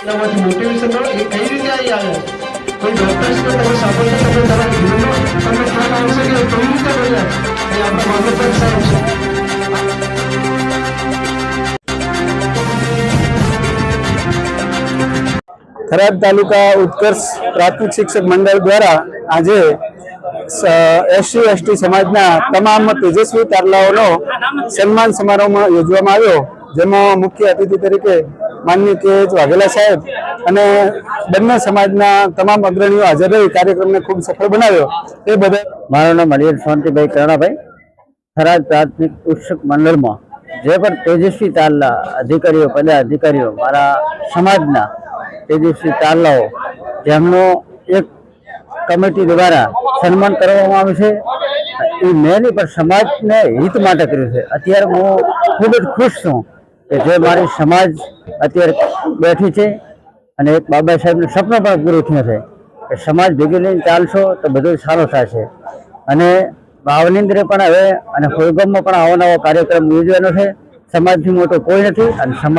એનામાંથી મોટિવેશન મળે એ કઈ રીતે આવી આવે કોઈ ડોક્ટર્સને તમે સાંભળશો તમે તમારા જીવનનો તમને ખ્યાલ આવશે કે કઈ રીતે બન્યા એ આપણા માનવતા સારું છે. થરાદ તાલુકા ઉત્કર્ષ પ્રાથમિક શિક્ષક મંડળ દ્વારા આજે SC/ST સમાજના તમામ તેજસ્વી તારલાઓનો સન્માન સમારોહ યોજવામાં આવ્યો, જેમાં મુખ્ય અતિથિ તરીકે માનનીય KH વાઘેલા સાહેબ અને બંને સમાજના તમામ અગ્રણીઓ હાજર રહી કાર્યક્રમને ખૂબ સફળ બનાવ્યો. એ બદલ મારું નામ હરિહર શાંતિભાઈ કરણાભાઈ. થરાદ પ્રાથમિક શિક્ષક મંડળમાં જે પણ તેજસ્વી તારલા અધિકારીઓ પદાધિકારીઓ મારા સમાજના તેજસ્વી તારલાઓ જેમનો એક કમિટી દ્વારા સન્માન કરવામાં આવે છે. એ મેં નહીં પણ સમાજને હિત માટે કર્યું છે. અત્યારે હું ખૂબ જ ખુશ છું કે જે મારી સમાજ અત્યારે બેઠી છે અને એક બાબા સાહેબનું સપનું પણ પૂરું થયું છે કે સમાજ ભેગી લઈને ચાલશો તો બધું સારું થશે. અને ભાવની અંદર પણ હવે અને હોળગામમાં પણ આવો નવો કાર્યક્રમ યોજવાનો છે. સમાજથી મોટો કોઈ નથી અને સમાજ